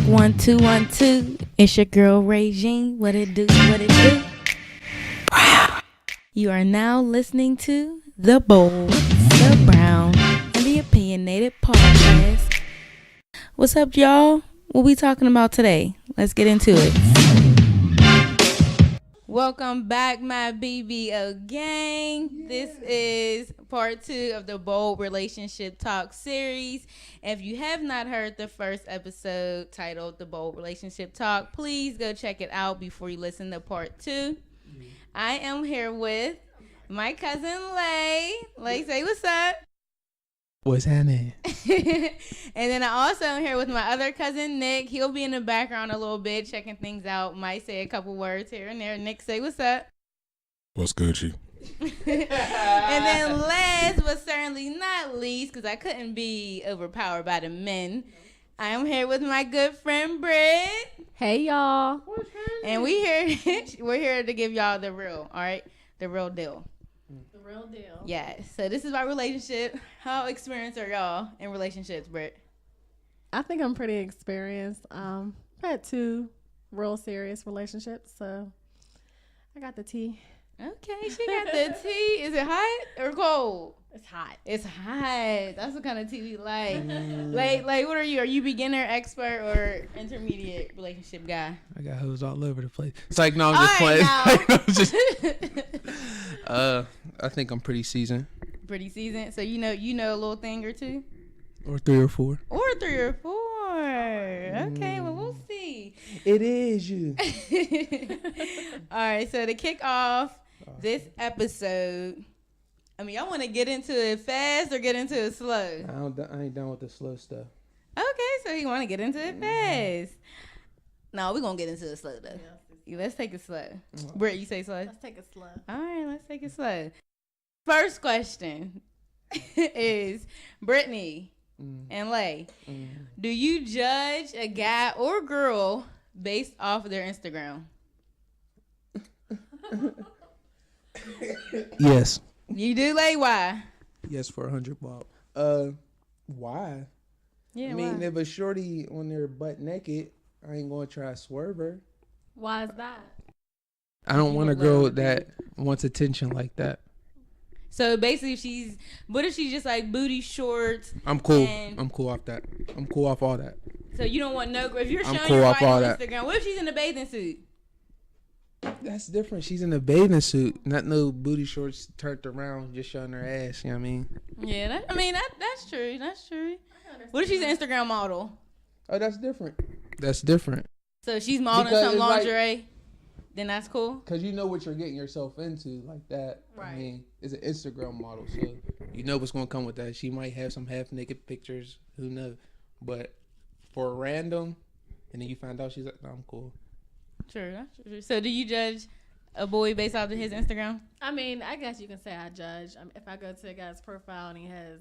1 2 1 2. It's your girl Regine. What it do? What it do? You are now listening to The Bold, The Brown, and The Opinionated Podcast. What's up, y'all? What we talking about today? Let's get into it. Welcome back, my BBO gang. This is part 2 of the Bold Relationship Talk series. If you have not heard the first episode titled The Bold Relationship Talk, please go check it out before you listen to part 2. I am here with my cousin Lay. Lay, say what's up. What's happening? And then I also am here with my other cousin Nick. He'll be in the background a little bit, checking things out. Might say a couple words here and there. Nick, say what's up. What's good, you? And then last but certainly not least, because I couldn't be overpowered by the men, I am here with my good friend Britt. Hey y'all. And we're here to give y'all the real, all right? The real deal. The real deal. Yes. So this is our relationship. How experienced are y'all in relationships, Britt? I think I'm pretty experienced. I've had 2 real serious relationships, so I got the tea. Okay, she got the tea. Is it hot or cold? It's hot. It's hot. That's the kind of tea we like. Like, what are you? Are you beginner, expert, or intermediate relationship guy? I got hoes all over the place. It's like, no, I'm just playing. I think I'm pretty seasoned. Pretty seasoned. So you know a little thing or two, Or 3 or 4. or 3 or 4. Okay, well we'll see. It is you. All right. So to kick off this episode, I mean, y'all want to get into it fast or get into it slow? I ain't done with the slow stuff. Okay, so you want to get into it fast. No, we're going to get into it slow, though. Let's take it slow. Britt, you say slow? Let's take it slow. All right, let's take it slow. First question is, Brittany and Lay, do you judge a guy or girl based off of their Instagram? Yes. You do, Lay? Why? Yes, for 100 bob. Why? Yeah, I mean, why? if a shorty when they're butt naked, I ain't gonna try to swerve her. Why is that? I don't want a girl that wants attention like that. So basically, what if she's just like booty shorts? I'm cool. And- I'm cool off that. I'm cool off all that. So you don't want no, if you're I'm showing cool your off body all on that. Instagram, what if she's in a bathing suit? That's different. She's in a bathing suit, not no booty shorts turned around, just showing her ass. You know what I mean? Yeah, that's true. That's true. What if she's an Instagram model? Oh, that's different. That's different. So if she's modeling Because some it's like- lingerie, then that's cool. Because you know what you're getting yourself into like that. Right. I mean, it's an Instagram model, so you know what's going to come with that. She might have some half-naked pictures. Who knows? But for a random, and then you find out she's like, no, I'm cool. True, that's true. So do you judge a boy based off of his Instagram? I mean, I guess you can say I judge. If I go to a guy's profile and he has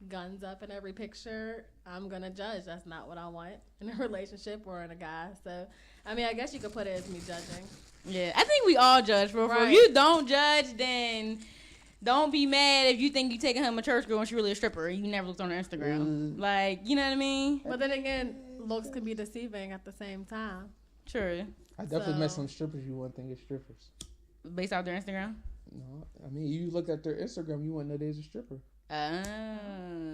guns up in every picture, I'm going to judge. That's not what I want in a relationship or in a guy. So, I mean, I guess you could put it as me judging. Yeah, I think we all judge. For Right. If you don't judge, then don't be mad if you think you taking home a church girl and she's really a stripper and you never looked on her Instagram. Like, you know what I mean? But then again, looks can be deceiving at the same time. True. I definitely met some strippers you wouldn't think is strippers. Based off their Instagram? No, I mean, you look at their Instagram, you wouldn't know they's a stripper. Oh.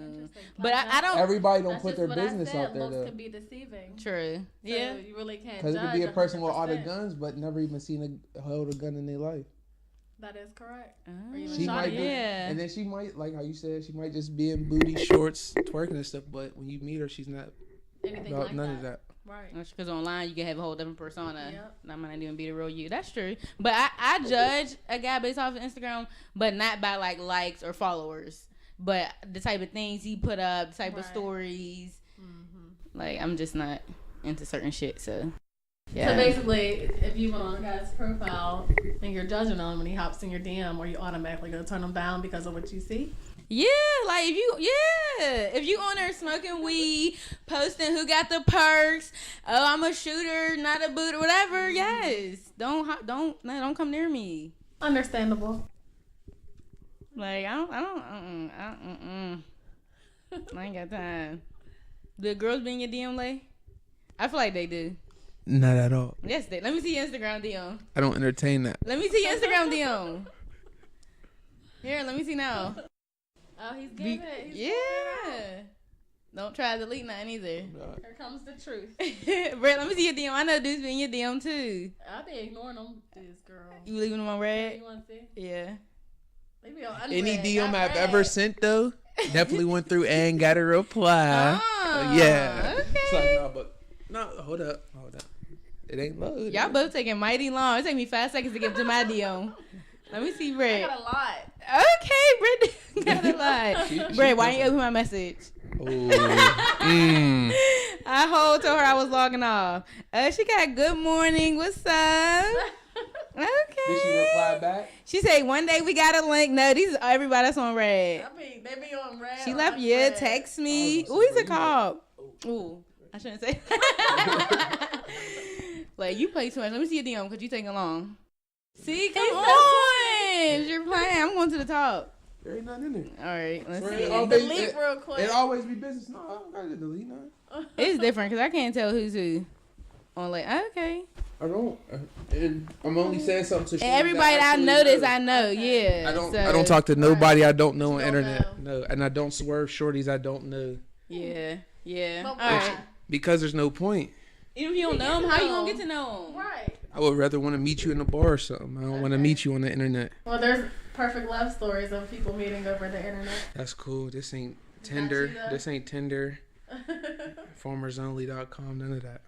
Interesting. But I don't. Everybody don't That's put just their what I business said. out there, Looks though. can be deceiving. True. So Yeah. you really can't Because judge. it could be a person with all the 100%. guns, but never even seen hold a gun in their life. That is correct. Oh, Or even She shot might it. be, yeah. and then she might, like how you said, she might just be in booty shorts, twerking and stuff. But when you meet her, she's not Anything about like none that. of that. Right. Because online you can have a whole different persona. Yep. That might not even be the real you. That's true. But I judge a guy based off of Instagram, but not by like likes or followers. But the type of things he put up, the type of Right. stories. Mm-hmm. Like, I'm just not into certain shit. So, So yeah. basically, if you went on a guy's profile and you're judging him when he hops in your DM, are you automatically gonna turn him down because of what you see? Yeah, like if you on there smoking weed, posting who got the perks, oh I'm a shooter, not a boot or whatever. Yes, don't come near me. Understandable. Like I ain't got time. The girls being your DM lay? I feel like they do. Not at all. Yes, they. Let me see your Instagram DM. I don't entertain that. Let me see your Instagram DM. Here, let me see now. Oh, he's giving it. He's Yeah. Don't try to delete nothing either. Here comes the truth. Britt, let me see your DM. I know dudes be in your DM too. I'll be ignoring them, this girl. You leaving them on red? You want to see? Yeah. They be on unread, Any DM not I've read. ever sent though, definitely went through and got a reply. Oh, Yeah. okay. It's like, no, hold up. It ain't loaded. Y'all both taking mighty long. It take me 5 seconds to get to my DM. Let me see, I Britt. got a lot. Okay, Britt got a lot. Britt, why you open my message? Oh. I told her I was logging off. She got good morning. What's up? Okay. Did she reply back? She said one day we got a link. No, these are everybody that's on red. I mean, they be on red. She left text me. Who is it called? Ooh, I shouldn't say. Like you play too much. Let me see your DM because you taking long. See, come on. You're playing. I'm going to the top. There ain't nothing in there. All right, let's Right, see. Delete real quick. It always be business. No, I don't gotta delete nothing. It's different because I can't tell who's who. On like, okay. I don't. And I'm only saying something to And everybody that I notice, I know. Yeah. I don't talk to nobody I don't know on Don't internet. No, and I don't swerve shorties I don't know Yeah. Yeah. But All right. because there's no point. Even if you don't know them, how you gonna get to know them? Right. I would rather want to meet you in a bar or something. I don't want to meet you on the internet. Well, there's perfect love stories of people meeting over the internet. That's cool. This ain't Tinder. you, though. This ain't Tinder. Farmersonly.com. None of that.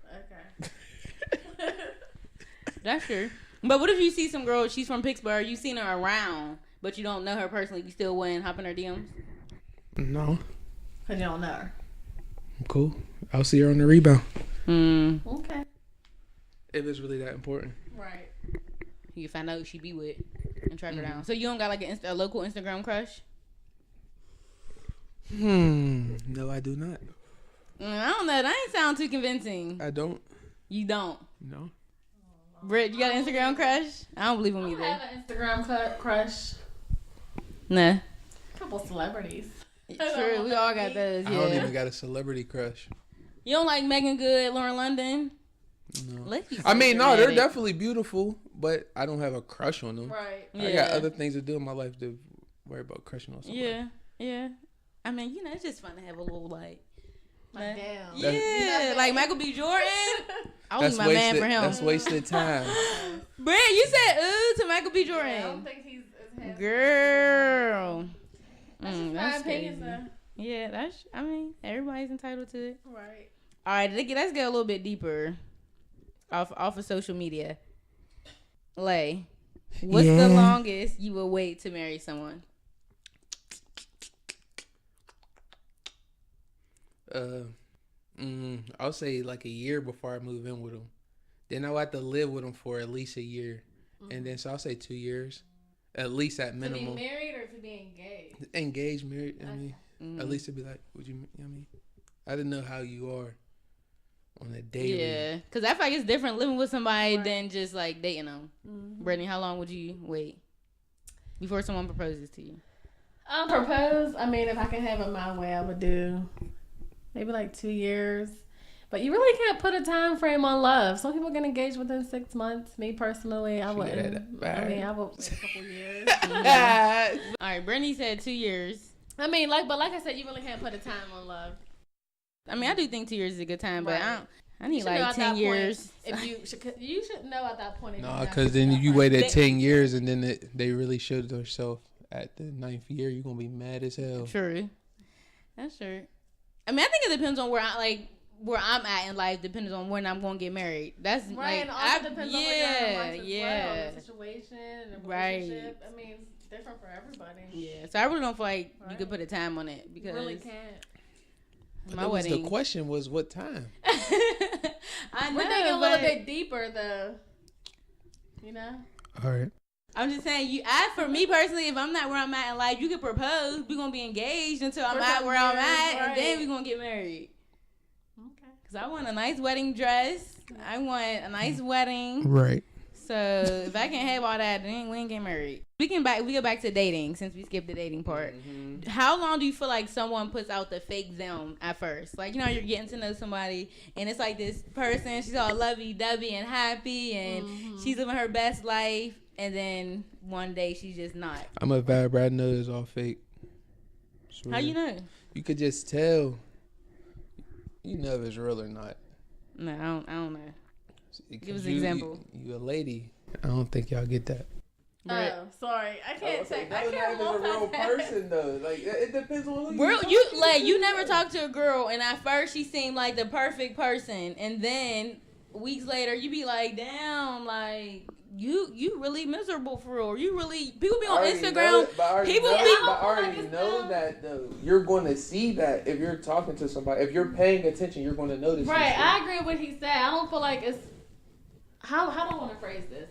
Okay. That's true. But what if you see some girl, she's from Pittsburgh, you seen her around, but you don't know her personally, you still wouldn't hop in her DMs? No, Because you don't know her. I'm cool. I'll see her on the rebound Okay. if it's really that important. Right. You find out who she be with and track her down. So you don't got like a local Instagram crush? No, I do not. I don't know. That ain't sound too convincing. I don't. You don't. No. Britt, you got an Instagram crush? I don't believe him I either. have an Instagram crush. Nah. A couple celebrities. True. We all got those. I don't Yeah. even got a celebrity crush. You don't like Megan Good, Lauren London? No. Let's be I mean, no, they're dramatic. definitely beautiful, but I don't have a crush on them. Right. I got other things to do in my life to worry about crushing on somebody. Yeah. Yeah. I mean, it's just fun to have a little like. Like, damn. Yeah, like Michael B. Jordan. I was my man for him. That's wasted time. Britt, you said ooh to Michael B. Yeah, I don't Jordan. think he's as handsome. Girl. That's just my That's opinion, crazy. though. Yeah, I mean, everybody's entitled to it. Right. All right, let's get a little bit deeper off of social media. Lay, what's the longest you would wait to marry someone? I'll say like a year before I move in with them. Then I'll have to live with them for at least a year, and then so I'll say 2 years, at least at minimum. To be married or to be engaged? Engaged, married. I mean, at least it'd be like, would you? I mean, I didn't know how you are on a daily. Yeah, because I feel like it's different living with somebody than just like dating them. Brittany, how long would you wait before someone proposes to you? Propose. I mean, if I can have it my way, I would do maybe like 2 years. But you really can't put a time frame on love. Some people get engaged within 6 months. Me personally, I wouldn't. I mean, I would wait a couple years. All right, Brittany said 2 years. I mean, but like I said, you really can't put a time on love. I mean, I do think 2 years is a good time, but Right. I need like 10 years. If you should know at that point. If No, you're because not then that you person. waited 10 years and then they really showed themselves at the 9th year. You're gonna be mad as hell. True. That's true. I mean, I think it depends on where I'm at in life. Depends on when I'm going to get married. That's Right, like, and also depends on where you're in life as yeah. well. The situation, the Right. relationship. I mean, it's different for everybody. Yeah. So I really don't feel like you Right. could put a time on it You because really can't. But my that was wedding. the question was what time? I know, We're thinking a but little bit deeper, though. You know? All right. I'm just saying, for me personally, if I'm not where I'm at in life, you can propose. We're gonna be engaged until I'm For at some where I'm years, at, and then right. we're gonna get married. Okay. Cause I want a nice wedding dress. I want a nice wedding. Right. So if I can't have all that, then we ain't get married. We go back to dating since we skipped the dating part. Mm-hmm. How long do you feel like someone puts out the fake them at first? Like, you're getting to know somebody and it's like this person, she's all lovey-dovey and happy and she's living her best life, and then one day she's just not. I'm a vibe. I know it's all fake. Swear. How you know? You could just tell. You know if it's real or not. No, I don't know. Give us an You- example. You a lady. I don't think y'all get that. Britt. Oh, sorry. I can't take. I That can't was a real multitask. person though. Like it depends on who Bro, you you never talked to a girl and at first she seemed like the perfect person, and then weeks later you be like, damn, like you really miserable for real. You really, people be on Instagram. People be. I already know that though. You're going to see that if you're talking to somebody. If you're paying attention, you're going to notice. Right, I agree with what he said. I don't feel like it's how do I want to phrase this?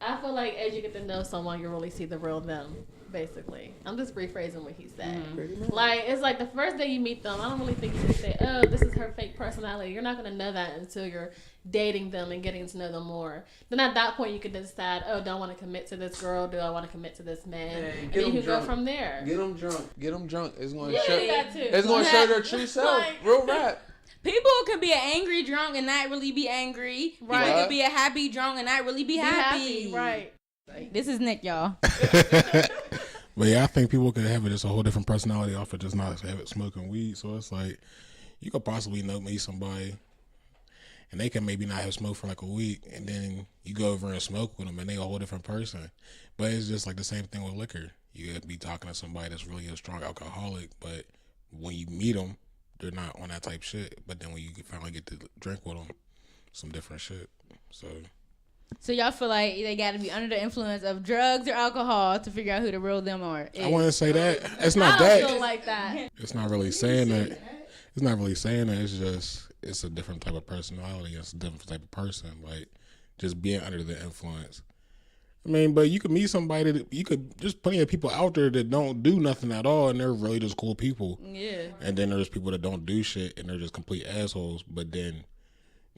I feel like as you get to know someone, you really see the real them. Basically, I'm just rephrasing what he said. Like, it's like the first day you meet them, I don't really think you can say, "Oh, this is her fake personality." You're not gonna know that until you're dating them and getting to know them more. Then at that point, you can decide, "Oh, do I want to commit to this girl? Do I want to commit to this man?" Hey, And get then you 'em go drunk. from there. Get them drunk. Get them drunk. It's going to Yeah, show. do that too. It's going to show their true self. Like- Real rap. People could be an angry drunk and not really be angry. Right. People could be a happy drunk and not really be happy. Right. This is Nick, y'all. But yeah, I think people could have it just a whole different personality off of just not have it smoking weed. So it's like you could possibly meet somebody and they can maybe not have smoked for like a week, and then you go over and smoke with them and they a whole different person. But it's just like the same thing with liquor. You could be talking to somebody that's really a strong alcoholic, but when you meet them, they're not on that type shit. But then when you finally get to drink with them, some different shit. So y'all feel like they got to be under the influence of drugs or alcohol to figure out who the real them are. I wouldn't say that. It's not I that. don't feel like that. It's not really saying that. It's not really saying that. It's just it's a different type of personality. It's a different type of person. Like just being under the influence. I mean, but you could meet somebody that you could. There's plenty of people out there that don't do nothing at all, and they're really just cool people. Yeah. And then there's people that don't do shit, and they're just complete assholes. But then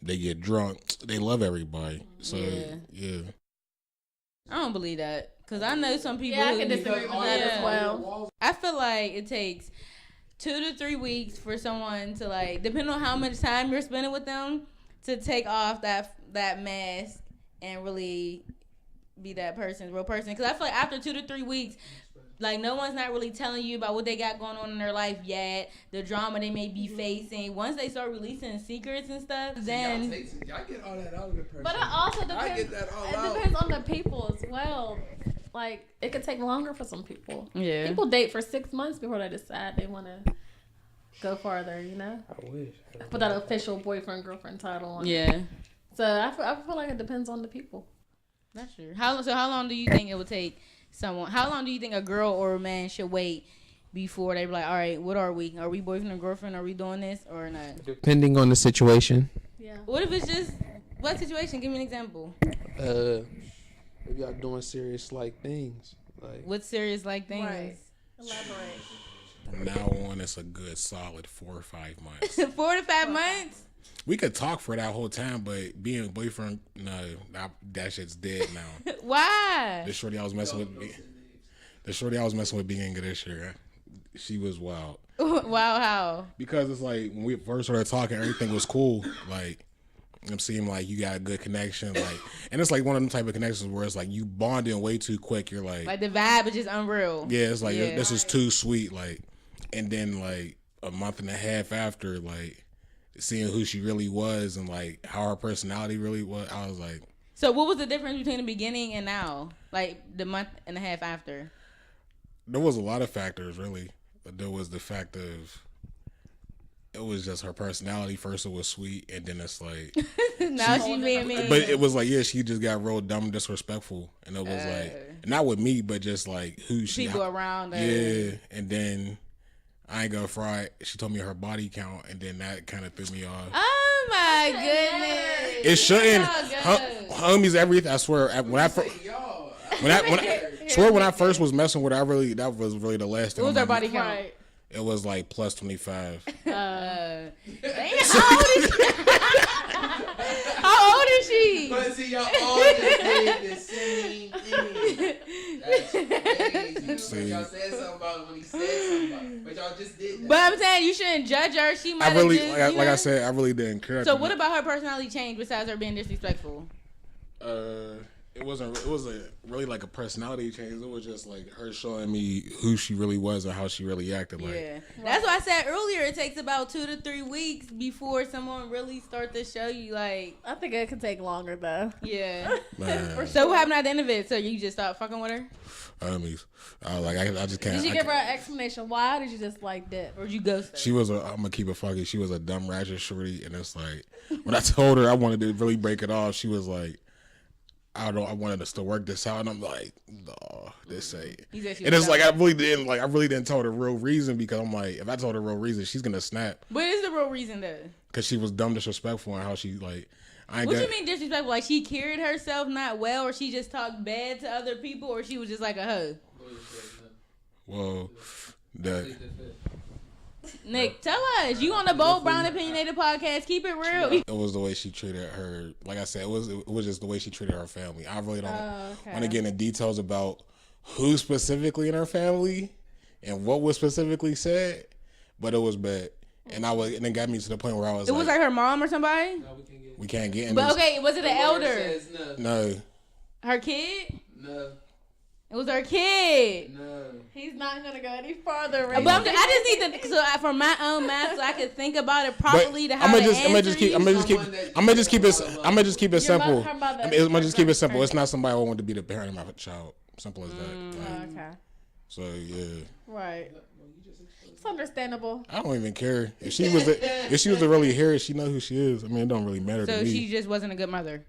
they get drunk. They love everybody. So yeah. I don't believe that because I know some people. Yeah, I who can disagree with that as well. I feel like it takes 2 to 3 weeks for someone to, like, depending on how much time you're spending with them, to take off that mask and really be that person's real person. Because I feel like after 2 to 3 weeks, like, no one's not really telling you about what they got going on in their life yet, the drama they may be facing. Once they start releasing secrets and stuff, then Y'all get all that out of the person. But it also depends. I get that all it out. depends on the people as well. Like, it could take longer for some people. yeah. People date for 6 months before they decide they want to go farther, you know? I wish. Put that official boyfriend, girlfriend title on. Yeah. So I feel like it depends on the people. That's true. How long do you think it would take someone? How long do you think a girl or a man should wait before they be like, all right, what are we? Are we boyfriend or girlfriend? Are we doing this or not? Depending on the situation. Yeah. What if it's just what situation? Give me an example. If y'all doing serious like things, like What serious like things? Right. Elaborate. From now on, it's a good solid 4 or 5 months. 4 to 5 months. We could talk for that whole time, but being a boyfriend, no, that shit's dead now. Why? The shorty I was messing with beginning of this year, she was wild. Wow, how? Because it's like when we first started talking, everything was cool. Like it seemed like you got a good connection, like, and it's like one of them type of connections where it's like you bonding way too quick. You're like The vibe is just unreal. yeah, it's like Yeah. this is too sweet. Like, and then like a month and a half after, like seeing who she really was and like how her personality really was, I was like. So what was the difference between the beginning and now? Like the month and a half after? There was a lot of factors, really. But there was the fact of it was just her personality. First, it was sweet, and then it's like Now she being mean. but it was like, yeah, she just got real dumb, disrespectful, and it was like not with me, but just like who she people around her. Yeah, and then I ain't gonna fry. She told me her body count, and then that kind of threw me off. Oh my goodness! It shouldn't. Y'all good. Homies, everything. I swear, when I swear when I first was messing with her, that was really the last thing. What was on her my- body count? Right. It was like plus 25. Damn, how old is she? How old is she? But see, y'all all just did the same thing. That's crazy. See. Y'all said something about it when he said something about it. But y'all just did that. But I'm saying you shouldn't judge her. She might I really, have just, like, you like I know? said, I really didn't care. So what about her personality change besides her being disrespectful? It wasn't really like a personality change. It was just like her showing me who she really was and how she really acted. Like, Yeah, that's why I said earlier. It takes about 2 to 3 weeks before someone really start to show you. Like, I think it could take longer though. yeah. man, So what happened at the end of it? So you just stopped fucking with her, homies. I just can't. Did you give her an explanation why? Or did you just like dip? or did you ghost her? She was I'm gonna keep it funky. She was a dumb ratchet shorty, and it's like when I told her I wanted to really break it off, she was like, I wanted us to work this out, and I'm like, no, this ain't. You said she And was it's like dumb. I really didn't tell her the real reason, because I'm like, if I told her the real reason, she's gonna snap, What is the real reason though? because she was dumb, disrespectful, and how she like. I ain't What got, you mean disrespectful? Like she carried herself not well, or she just talked bad to other people, or she was just like a hoe? Well, that Nick, tell us. You on the Bold Brown Opinionated podcast? Keep it real. it was the way she treated her. Like I said, it was just the way she treated her family. I really don't want to get into details about who specifically in her family and what was specifically said, but it was bad. And it got me to the point where I was. It was like her mom or somebody. No, we can't get in. But this. okay, was it an elder? Says no. No, Her kid? No. It was her kid. No. He's not gonna go any farther. But I just need to, for my own math, so I can think about it properly. To how to answer I'm gonna just keep it simple. Her mother. I'm gonna just keep it simple. It's not somebody I want to be the parent of my child. Simple as that. Like, Okay. so yeah. Right. It's understandable. I don't even care if she was to really hear it. She know who she is. I mean, it don't really matter So to me. she just wasn't a good mother.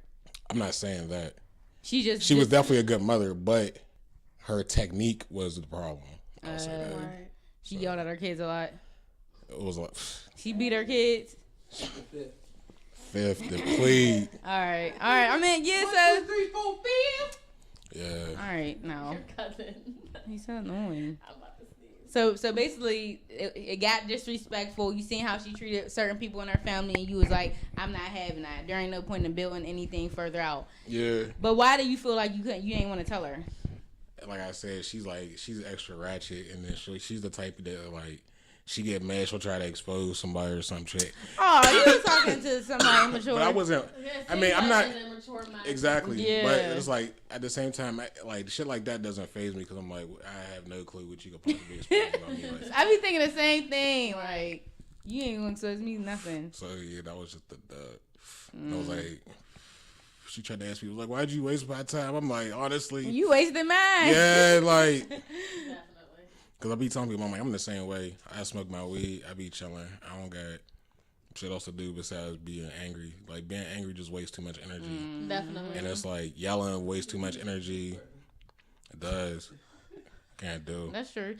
I'm not saying that. She was definitely a good mother, but her technique was the problem. I'll say that. Right. She yelled at her kids a lot. It was like She beat her kids. fifth, the plea. All right. I mean, yeah. So 1, 2, 3, 4, 5. Yeah. all right. No, Cousin. he's so annoying. I'm about to sneeze. So basically, it got disrespectful. You seen how she treated certain people in her family, and you was like, "I'm not having that." There ain't no point in building anything further out. Yeah. But why do you feel like you ain't want to tell her? Like I said, she's extra ratchet, and then she's the type that like she get mad, she'll try to expose somebody or some shit. Oh, you was talking to somebody immature. But I wasn't. I mean, I'm not exactly. Yeah. But it's like at the same time, like shit like that doesn't faze me, because I'm like, I have no clue what you could possibly expect about me. Like, I be thinking the same thing. Like, you ain't gonna expose me nothing. so yeah, that was just the. I was like, she tried to ask me, like, why'd you waste my time? I'm like, honestly, You wasted mine. yeah, like, Definitely. cause I be telling people, I'm like, I'm the same way. I smoke my weed, I be chilling. I don't got shit else to do besides being angry. Like, being angry just wastes too much energy. Definitely. And it's like yelling wastes too much energy. It does. Can't do. That's true.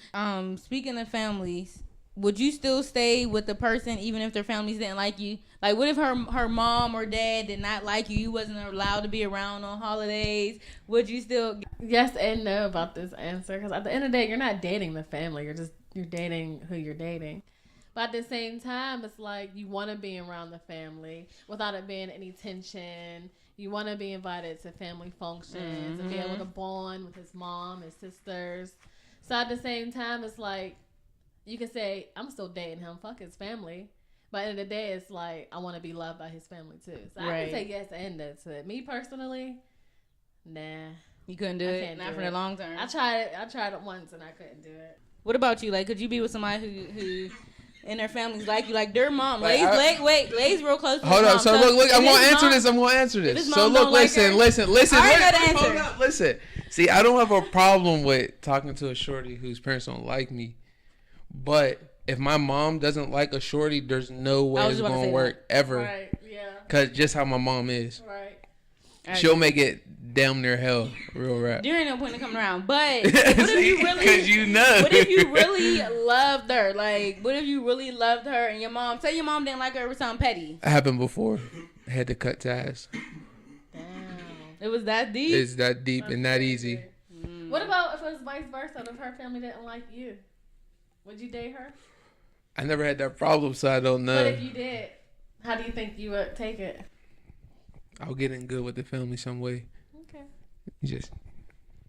Speaking of families, would you still stay with the person even if their families didn't like you? Like, what if her mom or dad did not like you? You wasn't allowed to be around on holidays. Would you still? Yes and no about this answer, because at the end of the day, you're not dating the family. You're dating who you're dating. But at the same time, it's like you want to be around the family without it being any tension. You want to be invited to family functions and be able to bond with his mom, his sisters. So at the same time, it's like you can say, I'm still dating him. Fuck his family. But at the end of the day, it's like I want to be loved by his family too. So I can say yes and no to it. Me personally, nah. You couldn't do I it, can't not do for it. the long term. I tried it once and I couldn't do it. What about you? Like, could you be with somebody who and their families like you? Like their mom. Like, Lay's real close to Hold his up. mom. So look, I'm if gonna his answer mom- this. I'm gonna answer if this. his So mom look, don't like her- listen. I already know the answer. Hold up, listen. See, I don't have a problem with talking to a shorty whose parents don't like me, but if my mom doesn't like a shorty, there's no way I was it's just about to gonna say work ever. Right, yeah, Cause just how my mom is, right. she'll make it damn near hell. Real rap. There ain't no point in coming around. But what if you really? Cause you know. What if you really loved her? Like, what if you really loved her and your mom? Say your mom didn't like her or something petty. Happened before. I had to cut ties. Damn. It was that deep. It's that deep and that easy. What about if it was vice versa? If her family didn't like you, would you date her? I never had that problem, so I don't know. But if you did, how do you think you would take it? I'll get in good with the family some way. Okay.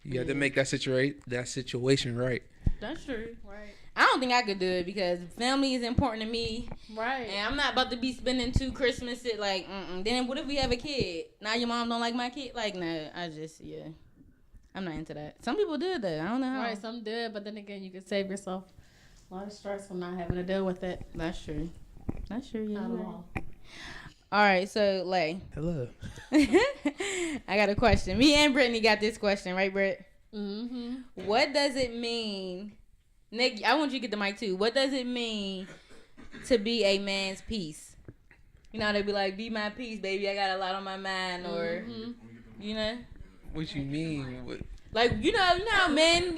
You have to make that situation right. That's true. Right. I don't think I could do it because family is important to me. Right. And I'm not about to be spending 2 Christmases like, Then what if we have a kid? Now your mom don't like my kid? Like, no, I'm not into that. Some people do it though. I don't know how. Right, some do it, but then again, you could save yourself a lot of stress from not having to deal with it. That's true. Yeah. Not at all. All right, so Lay. Hello. I got a question. Me and Brittany got this question, right, Britt? Mm-hmm. What does it mean, Nick? I want you to get the mic too. What does it mean to be a man's peace? You know, they be like, "Be my peace, baby. I got a lot on my mind," or you know. What you mean? What? Like, you know, men,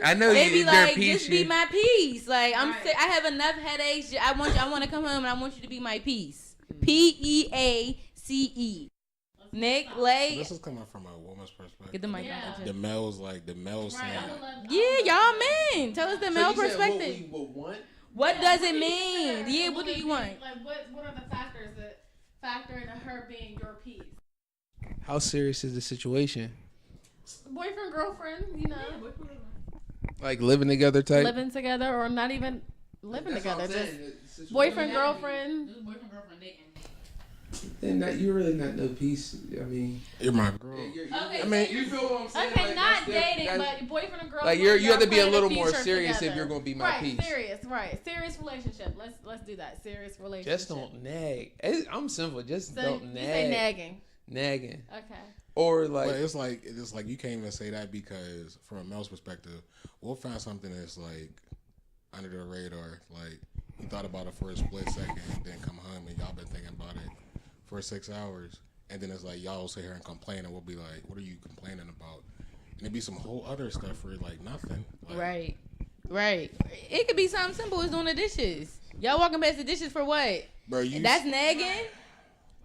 I know they be their like, peace, just be my peace. Like, I'm Right. sick. I have enough headaches. I want to come home and I want you to be my peace. PEACE. Nick, So Lay. this is coming from a woman's perspective. Get the mic. Yeah. The males saying, Yeah, y'all men. Tell us the male perspective. What we would want? What does it mean? Yeah, what do you want? Like, what are the factors that factor into her being your piece? How serious is the situation? Boyfriend, girlfriend, you know, Like living together type? living together or not even living together, just boyfriend, girlfriend. Boyfriend, girlfriend dating. Then you're really not no peace. I mean, "You're my girl." Okay, I mean, you feel what I'm saying? Okay, Like, not that's dating, that's- but boyfriend and girlfriend. like you have to be a y'all little planning more future serious if together. you're gonna be my right, peace. Serious relationship. Let's do that. Serious relationship. Just don't nag. I'm simple. Just So don't you nag. say nagging. Nagging. Okay. Or But like, it's like you can't even say that because from a male's perspective, we'll find something that's like under the radar. Like you thought about it for a split second, then come home and y'all been thinking about it for 6 hours, and then it's like y'all will sit here and complain, and we'll be like, "What are you complaining about?" And it'd be some whole other stuff for like nothing. Like, Right. It could be something simple as doing the dishes. Y'all walking past the dishes for what? bro, you That's nagging?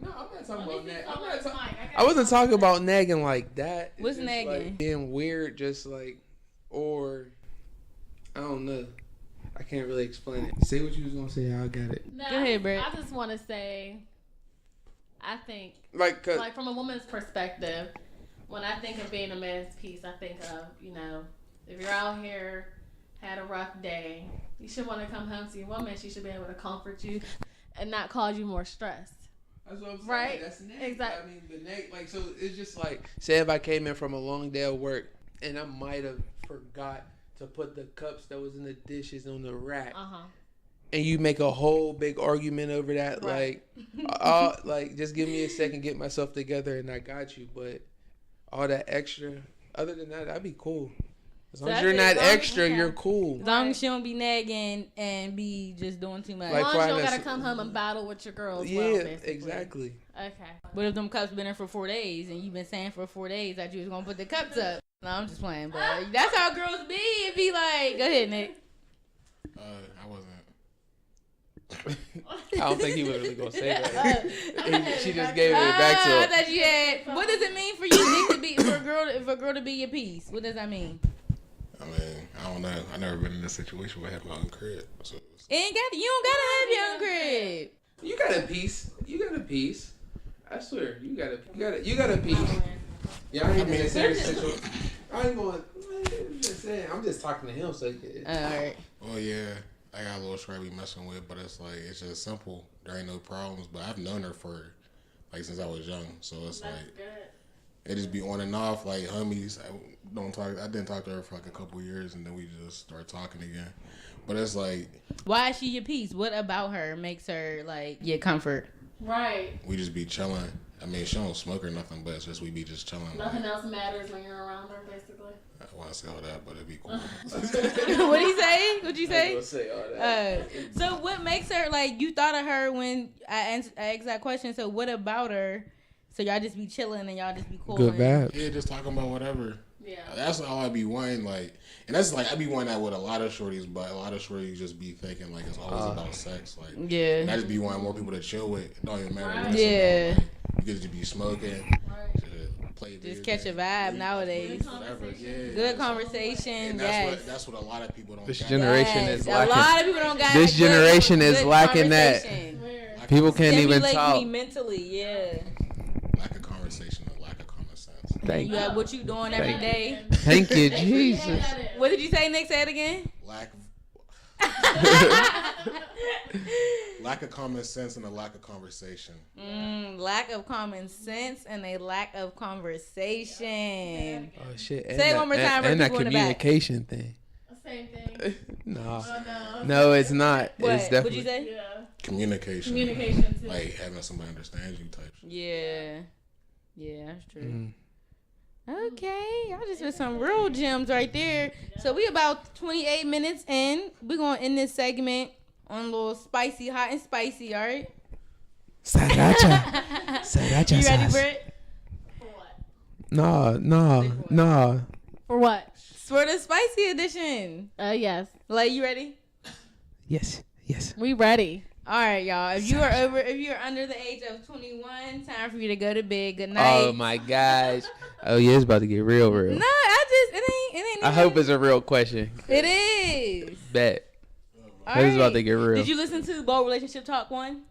no, I'm not talking about nag. I I wasn't talking about nagging like that. It's What's just, nagging? Like, being weird, just like, or I don't know. I can't really explain it. Say what you was gonna say. I got it. No, Go ahead, Britt. I just want to say, I think, Like, like from a woman's perspective, when I think of being a man's piece, I think of, if you're out here, had a rough day, you should want to come home to your woman. She should be able to comfort you and not cause you more stress. that's what I'm saying. Right. That's nag. Exactly. I mean, the nag. Like, so it's just like, say if I came in from a long day of work and I might have forgot to put the cups that was in the dishes on the rack. Uh-huh. And you make a whole big argument over that, Right. like just give me a second, get myself together, and I got you. But all that extra, other than that, that'd be cool. As long as that's you're it, not as long as- extra, okay. you're cool. As long as she don't be nagging and be just doing too much. As Like, long as you don't fine, gotta that's- come home and battle with your girl as Yeah, well, basically. exactly. Okay. What if them cups been in for 4 days and you've been saying for 4 days that you was gonna put the cups up? No, I'm just playing, but that's how girls be. It be like, go ahead, Nick. I wasn't. I don't think he was really gonna say that. She just Back gave it back to I him. thought you had. What does it mean for you, Nick, to be for a girl to be your piece? What does that mean? I mean, I don't know. I never been in this situation where I had my own crib. So it's- You don't gotta have your own crib. You got a piece. You got a piece. I swear, you got a piece. Yeah, I ain't in a serious situation. I ain't going. I'm just saying. I'm just talking to him, so he can. All right. well, yeah, I got a little shit I be messing with, but it's like it's just simple. There ain't no problems. But I've known her for like since I was young, so it's That's like good. it just be on and off. Like homies, I didn't talk to her for like a couple years, and then we just start talking again. But it's like Why is she your piece? What about her makes her like your comfort? Right. we just be chilling. I mean, she don't smoke or nothing, but it's just we be just chilling. Nothing else matters when you're around her, basically. I want to say all that, but it'd be cool. What'd he say? What'd you say? Say all that. So what makes her like you thought of her when I asked that question? So what about her? So y'all just be chilling and y'all just be cool. Good vibes. Yeah, just talking about whatever. Yeah. That's all I be wanting, like, and that's like I be wanting that with a lot of shorties, but a lot of shorties just be thinking like it's always about sex, like. Yeah. And I just be wanting more people to chill with. It don't even matter. Right. What it's Yeah. about. Like, you could just be smoking, Right. shit, play video Just catch a games. vibe nowadays. Whatever, yeah. Good conversation. And Yes. that's what a lot of people don't This get. generation Yes. is A lacking. lot of people don't got This generation is good lacking that. conversation. People can't even Stimulates talk. me mentally, yeah. Lack of conversation or lack of common sense. Thank You you. got what you doing every day. Thank you, Jesus. What did you say, Nick? Say it again. Lack of common sense and a lack of conversation. Lack of common sense and a lack of conversation. Oh shit! Say it one more time for And that people in the back. communication thing. Same thing. No, Oh, no, it's not. What? It's What'd you definitely. say? Yeah. Communication. Communication too. Like having somebody understand you type shit. Yeah. Yeah, that's true. Mm. Okay, y'all just with some real gems right there. So we about 28 minutes in. We're gonna end this segment on a little spicy, hot and spicy. All right. Sriracha. Sriracha You ready, sauce. Britt? For what? No. For what? For the spicy edition. Yes. Like, you ready? Yes. We ready. All right, y'all. If you are under the age of 21, time for you to go to bed. Good night. Oh my gosh. Oh yeah, it's about to get real. No, it ain't. I hope it's a real question. It is. Bet. All It's about right. to get real. Did you listen to Bold Relationship Talk 1?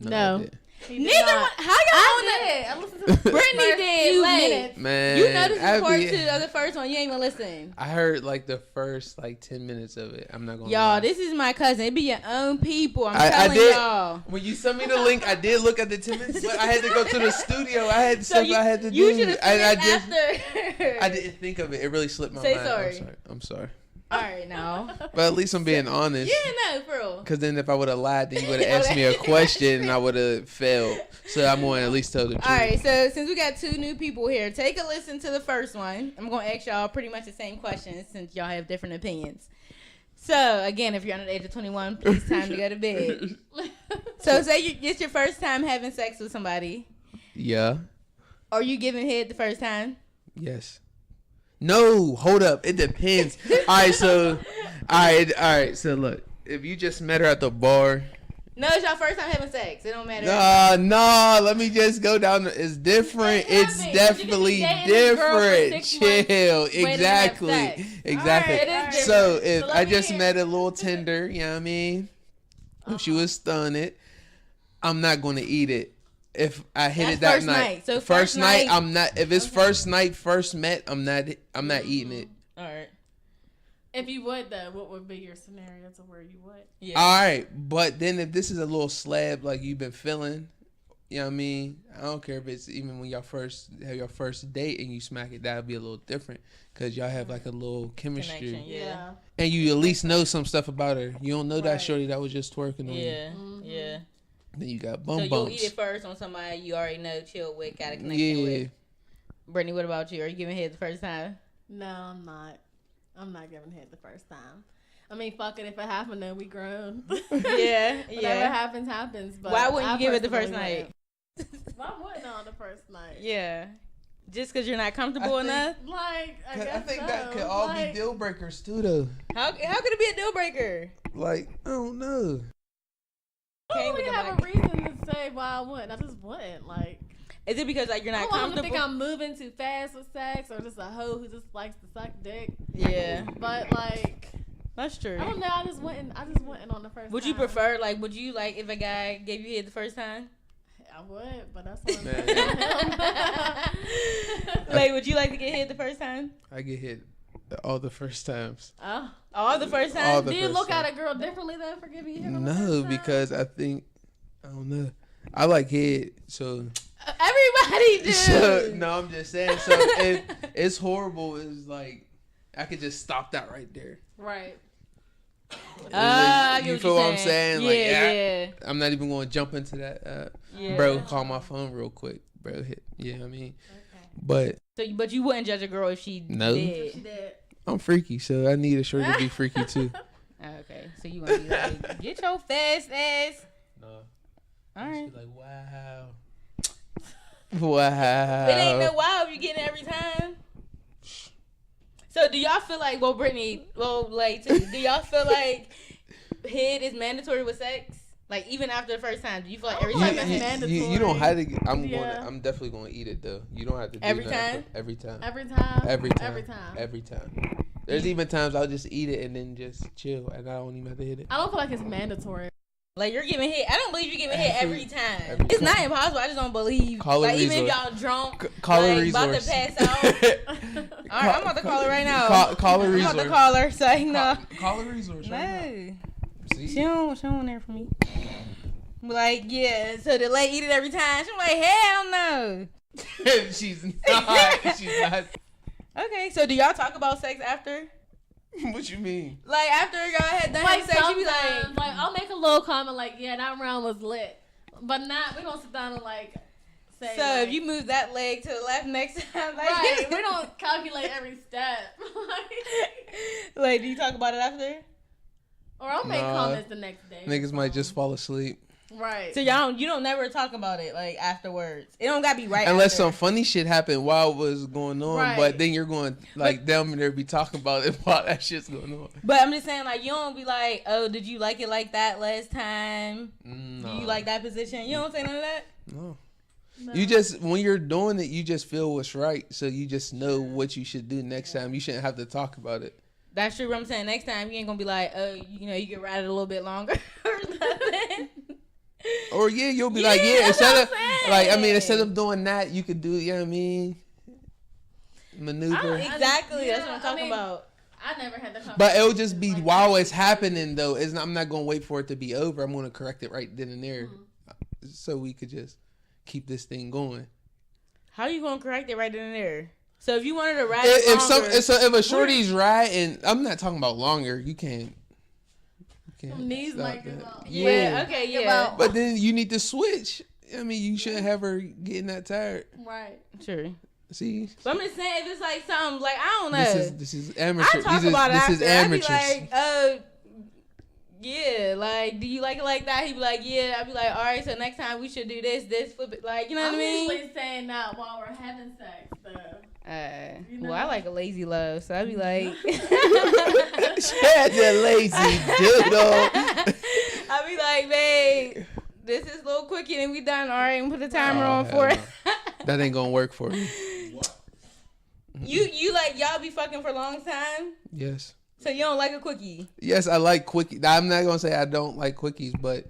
No. I didn't. Neither one. How y'all on that? I listened to the Brittany first did. few Like, minutes. Man, you know this I is part be- 2 of the first one. You ain't even listen. I heard like the first like 10 minutes of it. I'm not gonna Y'all, lie. this is my cousin. It be your own people. I'm I telling did. y'all. When you sent me the link, I did look at the 10 minutes, but I had to go to the studio. I had So stuff you, I had to you do. should have I said just, after. I didn't think of it. It really slipped my Say mind. sorry. I'm sorry. All right, now. But at least I'm being honest. Yeah, no, for real. Because then if I would have lied, then you would have asked me a question and I would have failed. So I'm going to at least tell the truth. All right, so since we got 2 new people here, take a listen to the first one. I'm going to ask y'all pretty much the same questions since y'all have different opinions. So, again, if you're under the age of 21, please time to go to bed. So, say it's your first time having sex with somebody. Yeah. Are you giving head the first time? Yes. No, hold up. It depends. All right, so look, if you just met her at the bar. No, it's your first time having sex. It don't matter. No, let me just go down. It's different. It's definitely different. Chill. Exactly. Exactly. Alright, it is So different. if So let I me just hear. met a little tender, you know what I mean? If she was stunning, I'm not going to eat it. If I hit That's it that first night. night. So first night, night- I'm not. If it's first night, first met, I'm not eating it. All right. If you would, though, what would be your scenario to where you would? Yeah. All right, but then if this is a little slab like you've been feeling, you know what I mean? I don't care if it's even when y'all first have your first date and you smack it, that'll be a little different because y'all have like a little chemistry. Connection, yeah. And you at least know some stuff about her. You don't know that Right. shorty that was just twerking on you. Yeah. Yeah. Then you got So bum you'll bumps. eat it first on somebody you already know, chill with, got a connection Yeah. with. Brittany, what about you? Are you giving head the first time? No, I'm not. I'm not giving head the first time. I mean, fuck it. If it happened, then we grown. Yeah, Whatever yeah. happens. But Why wouldn't you I give it the first personally night? wouldn't. Why wouldn't I on the first night? Yeah. Just because you're not comfortable I think- enough? Like, I 'Cause guess I think so. that could all Like, be deal breakers too, though. How could it be a deal breaker? Like, I don't know. I Came don't with really the have a reason to say why I wouldn't. I just wouldn't. Like, Is it because like you're I not don't want them to comfortable? think I'm moving too fast with sex or just a hoe who just likes to suck dick. Yeah, But like, that's true. I don't know. I just wouldn't on the first. Would you time. prefer would you like if a guy gave you head the first time? I would, but that's what Man. I'm Like, would you like to get hit the first time? I get hit all the first times. Oh. All the first All time? the Do you first look time. at a girl differently though for giving you head on the No, first time? because I think I don't know. I like head, so Everybody do. so no, I'm just saying. So if it's horrible, it's like I could just stop that right there. Right. I get You what feel you're what I'm saying? Like, yeah. I'm not even going to jump into that. Yeah. Bro, call my phone real quick. Bro, hit. Yeah, I mean, Okay. but But you wouldn't judge a girl if she No. did. She did. I'm freaky, so I need a shorty to be freaky too. Oh, okay, so you want to be like, get your fast ass. No. All right. Like, wow. Wow. It ain't no wow if you get it every time. So do y'all feel like, Brittany, do y'all feel like head is mandatory with sex? Like even after the first time, do you feel like every Oh, time like it it's hits mandatory. You don't have to. Yeah. I'm definitely gonna eat it though. You don't have to do Every nothing. time? Every time. Every time. Every time. Every time. Every time. There's even times I'll just eat it and then just chill, and I don't even have to hit it. I don't feel like it's mandatory. like you're giving hit? I don't believe you're giving hit every time. every It's not time. impossible. I just don't believe. Call a like even if resource. y'all drunk, Call a like, about to resource. pass out. All right, I'm about to call her right now. Call a I'm resource. about to call her. Say no. Call a resource. No. See? She don't there for me. Like, yeah, so the lady eat it every time. She's like, hell no. She's not. She's not. Okay, so do y'all talk about sex after? What you mean? Like, after y'all had done Like sex, you be sometimes, like, I'll make a little comment like, yeah, that round was lit, but not. We don't sit down and like say. so like, if you move that leg to the left next time, like, right, we don't calculate every step. like, do you talk about it after? Or I'll make Nah. comments the next day. Niggas might just fall asleep. Right. So you don't never talk about it, like, afterwards. It don't gotta be right Unless after. some funny shit happened while it was going on, Right. but then you're going like them there be talking about it while that shit's going on. But I'm just saying, like, you don't be like, oh, did you like it like that last time? No. Do you like that position? You don't say none of that? No. No. You just when you're doing it, you just feel what's right, so you just know what you should do next time. You shouldn't have to talk about it. That's true. But I'm saying next time you ain't gonna be like, oh, you know, you can ride it a little bit longer or nothing. Or yeah, you'll be Yeah, like, yeah, that's instead what of I'm like, I mean, saying. instead of doing that, you could do, you know what I mean, maneuver. Exactly. That's what Yeah, I'm talking I mean, about. I never had the conversation. But it'll just be like while that. it's happening though. It's not, I'm not gonna wait for it to be over. I'm gonna correct it right then and there, so we could just keep this thing going. How you gonna correct it right then and there? So if you wanted to ride If it some, longer, so if a shorty's riding, I'm not talking about longer. You can't. Some knees stop might give that. out. yeah, okay, yeah, But then you need to switch. I mean, you shouldn't have her getting that tired. Right. true. See, But I'm just saying, if it's like something like I don't know, this is amateur. I talk This about it is after. I be amateurs. like, yeah, like, do you like it like that? He be like, yeah. I be like, all right, so next time we should do this, flip it, like, you know what I I'm mean? usually saying that while we're having sex, though. You know? Well, I like a lazy love, so I be like, She had that lazy doodle. I be like, babe, this is a little quickie and we done. All right, and put the timer Oh, on hell for it. That ain't gonna work for me. You like y'all be fucking for a long time, Yes. so you don't like a quickie. Yes, I like quickie. I'm not gonna say I don't like quickies, but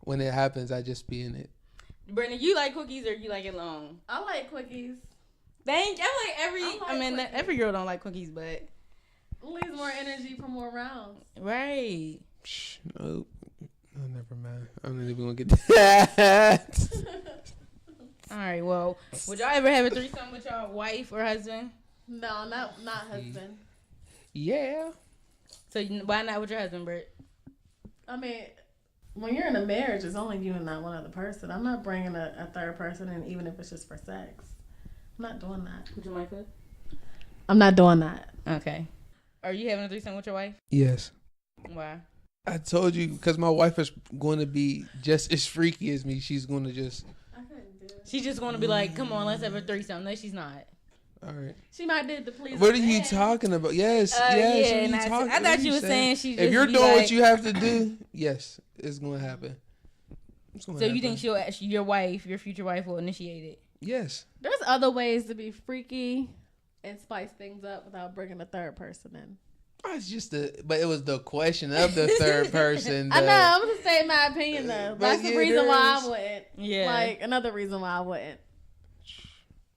when it happens, I just be in it. Brittany, you like quickies or you like it long? I like quickies. Thank. I like every. I like I mean, quickies. every girl don't like quickies, but Leaves more energy for more rounds. right. Psh, nope. Oh, never mind. I'm not even gonna get that. All right. Well, would y'all ever have a threesome with your wife or husband? No, not husband. Yeah. So why not with your husband, Britt? I mean, when you're in a marriage, it's only you and not one other person. I'm not bringing a third person in, even if it's just for sex. I'm not doing that. With your wife? I'm not doing that. Okay. Are you having a threesome with your wife? Yes. Why? I told you because my wife is going to be just as freaky as me. She's going to just. I couldn't do it. She's just going to be like, come on, let's have a threesome. No, she's not. All right. She might do it to please. What her are you man. talking about? Yes. Yeah, yes. and What are you talking- I what thought are you was saying she just If you're be doing like, what you have to do, yes, it's going to happen. It's gonna So you happen. think your wife, your future wife, will initiate it? Yes. There's other ways to be freaky and spice things up without bringing a third person in. It's just but it was the question of the third person. I know. I'm just saying my opinion though. But That's the yeah, reason why there's- I wouldn't. Yeah. Like another reason why I wouldn't.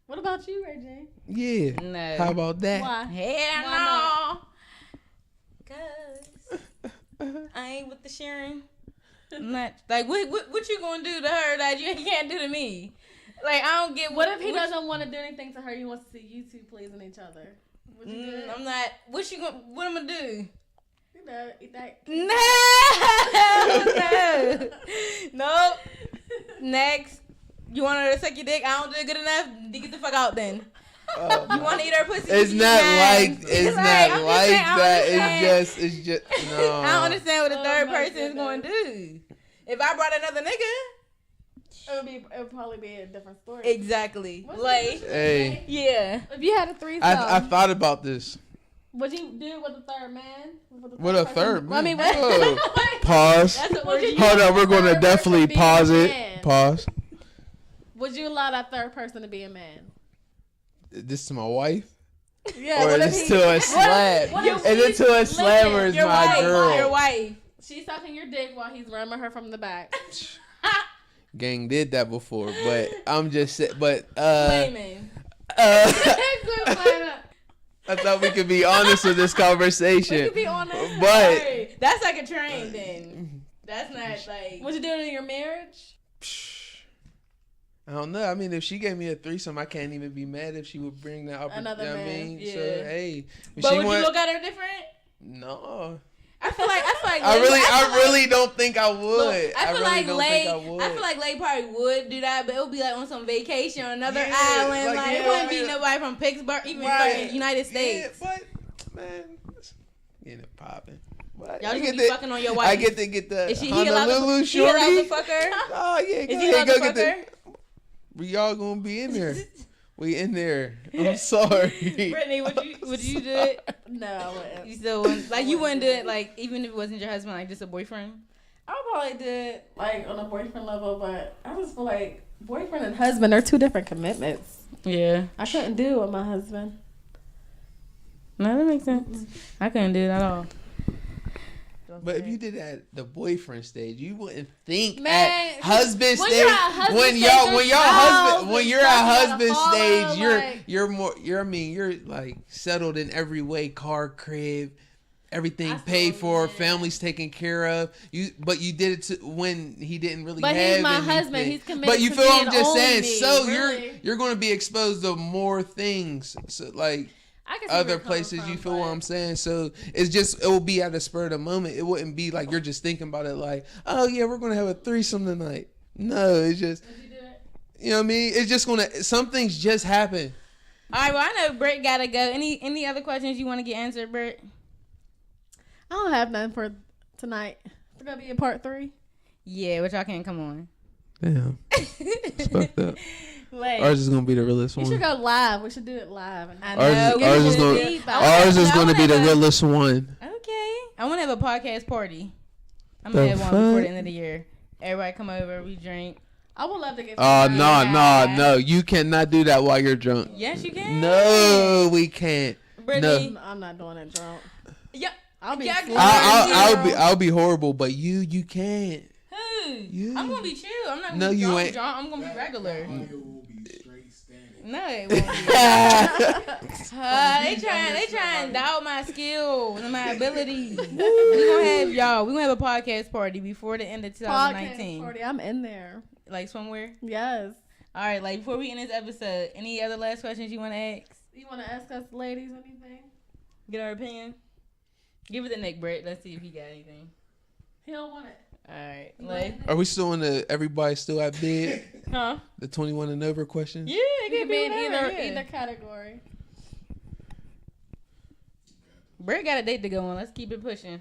What about you, Ray J? Yeah. No. How about that? Why? Hell Why no. Cause I ain't with the sharing. I'm not like what you gonna do to her that you can't do to me? Like I don't get What if he doesn't want to do anything to her? He wants to see you two pleasing each other. Would you do it? I'm not. What I'm gonna do? You know, eat that. No, nope. Next, you want her to suck your dick? I don't do it good enough. Get the fuck out then. You want to eat her pussy? It's you not can. like it's Like, not I'm just like saying, I that. understand. It's just no. I don't understand what a Oh third my person is goodness. going to do. If I brought another nigga, It would probably be a different story. exactly. What's Like, the- Hey, yeah. If you had a threesome, I thought about this. Would you do it with a third man? With a third man? I mean, Whoa. Pause. Hold on, we're going to definitely pause it. Pause. Would you allow that third person to be a man? This to my wife? Yeah. Or is this to a slab? Is it to a slab or is my girl? Your wife. She's sucking your dick while he's ramming her from the back. Gang did that before, but I'm just saying. But Flaming. I thought we could be honest with this conversation. We could be honest. But Right. That's like a train then. That's not like. Would you do it in your marriage? I don't know. I mean, if she gave me a threesome, I can't even be mad if she would bring that opportunity. Another You know what I man. mean? Yeah. So hey, But would you look at her different? No. I feel like I really don't think I would. Look, I feel like Lay. I feel like Lay probably would do that, but it would be like on some vacation on another Yeah, island. like, Like, yeah, it wouldn't be yeah. nobody from Pittsburgh, even Right. from the United States. Yeah, but man, getting it popping. But Y'all I just get be fucking on your wife. I get to get the Is he allowed Honolulu to, he allowed shorty. to fuck her? Oh yeah, Is he allowed to fuck her? We all gonna be in there. We in there. I'm sorry. Brittany, would you do it? No, I wouldn't. You still wouldn't, like you wouldn't do it like even if it wasn't your husband, like just a boyfriend? I would probably do it like on a boyfriend level, but I just feel like boyfriend and husband are two different commitments. Yeah. I couldn't do it with my husband. No, that makes sense. I couldn't do it at all. But if you did at the boyfriend stage, you wouldn't think Man, at husband when stage. you're at husband When stage, y'all there's when y'all vows husband when and you're stuff at you gotta husband follow, stage, like- you're more you're like settled in every way, car, crib, everything I still paid wouldn't for, do that. families taken care of. But you did it to, when he didn't really But have he's my anything. husband. He's committed But you to feel what being I'm just only saying? me, So really. you're going to be exposed to more things. So like I can see where other you're coming places, from, you feel what but- I'm saying? So it's just, it will be at a spur of the moment. It wouldn't be like you're just thinking about it like, oh yeah, we're going to have a threesome tonight. No, it's just, Would you do it? you know what I mean? It's just going to, some things just happen. All right, well I know Britt gotta go. Any other questions you want to get answered, Britt? I don't have nothing for tonight. It's gonna be a part 3. Yeah, but y'all can't come on. Damn, it's fucked up. Like, Ours is going to be the realest You one. should go live. We should do it live. I Ours know. is- we ours is should gonna- be- Ours is I going to wanna be the have a- realest one. Okay. I want to have a podcast party. I'm going to The have one before fuck? the end of the year. Everybody come over, we drink. I would love to get. Oh, some no. You cannot do that while you're drunk. Yes, you can. No, we can't. Brittany. I'm not doing it drunk. Yeah. I'll be. Yeah, flying. I'll be horrible, but you can't. Who? You. I'm going to be chill. I'm not No, going to be you drunk, ain't. drunk. I'm going to be regular. No, it won't be. They trying to doubt my skills and my abilities. We gonna have y'all. We gonna have a podcast party before the end of 2019. Podcast party. I'm in there. Like somewhere. Yes. All right. Like before we end this episode, any other last questions you want to ask? You want to ask us ladies anything? Get our opinion. Give it to Nick Britt. Let's see if he got anything. He don't want it. All right. Like, Are we still in the everybody still at bed? huh? The 21 and over question? Yeah, It it could be in whatever, either yeah. category. Britt got a date to go on. Let's keep it pushing.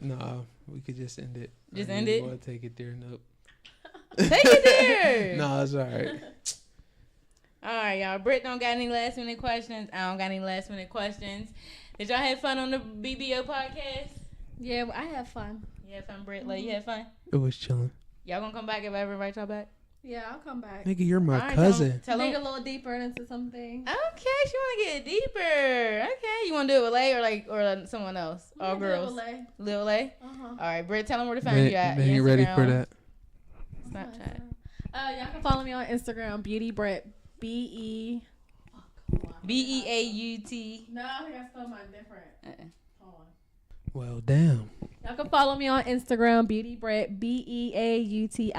Nah, we could just end it. Just I end didn't it? wanna take it there. Nope. Take it there. Nah, it's all right. All right, y'all. Britt don't got any last minute questions. I don't got any last minute questions. Did y'all have fun on the BBO podcast? Yeah, I have fun. You had fun, Britt. Like, you had fun? It was chilling. Y'all gonna come back if I ever invite y'all back? Yeah, I'll come back. Nigga, you're my All right, cousin. Tell Dig them. a little deeper into something. Okay, she wanna get deeper. Okay, you wanna do it with Lay or someone else? All girls. Lil Lay. Uh-huh. All right, Britt. Tell them where to find you at. Man, you ready for Instagram, that? Snapchat. Y'all can follow me on Instagram, Beauty Britt. BEAUT. No, I think I spelled mine different. Hold on. Well, damn. Y'all can follow me on Instagram, Beauty Britt, BEAUTIBRITT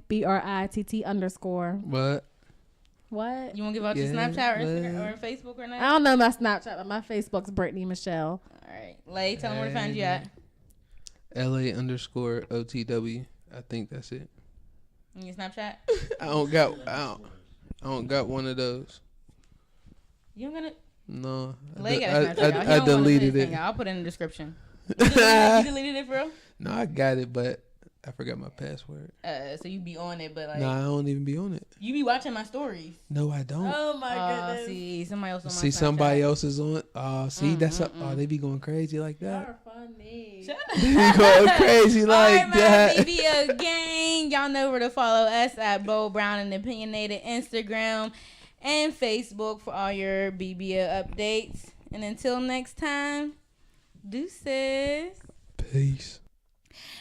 _ What? What? You wanna give out your Yeah, Snapchat or Instagram well. or Facebook or not? I don't know my Snapchat, but my Facebook's Brittany Michelle. All right, Lay. Tell them where to find you at. LA_OTW. I think that's it. In your Snapchat. I don't got one of those. You don't gonna. No. Lay got a Snapchat. y'all. He I don't wanna deleted say his it. thing, y'all. I'll put it in the description. You deleted it for real? No, I got it, but I forgot my password. So you be on it, but like Nah, I don't even be on it. you be watching my stories. No, I don't. Oh my goodness. See, somebody else on my See, Snapchat. somebody else is on. Oh, they be going crazy like Y'all that. are funny. They be going crazy like All right, that. my BBO gang. Y'all know where to follow us at Bold Brown and Opinionated Instagram and Facebook for all your BBO updates. And until next time, deuces. Peace.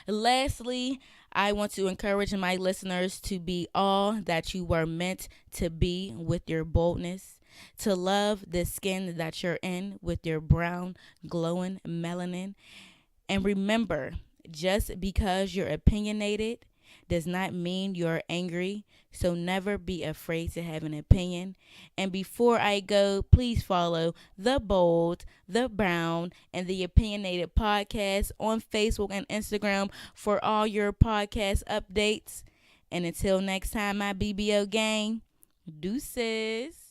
Lastly, I want to encourage my listeners to be all that you were meant to be with your boldness, to love the skin that you're in with your brown, glowing melanin. And remember, just because you're opinionated does not mean you're angry. So never be afraid to have an opinion. And before I go, please follow The Bold, The Brown, and The Opinionated Podcast on Facebook and Instagram for all your podcast updates. And until next time, my BBO gang, deuces.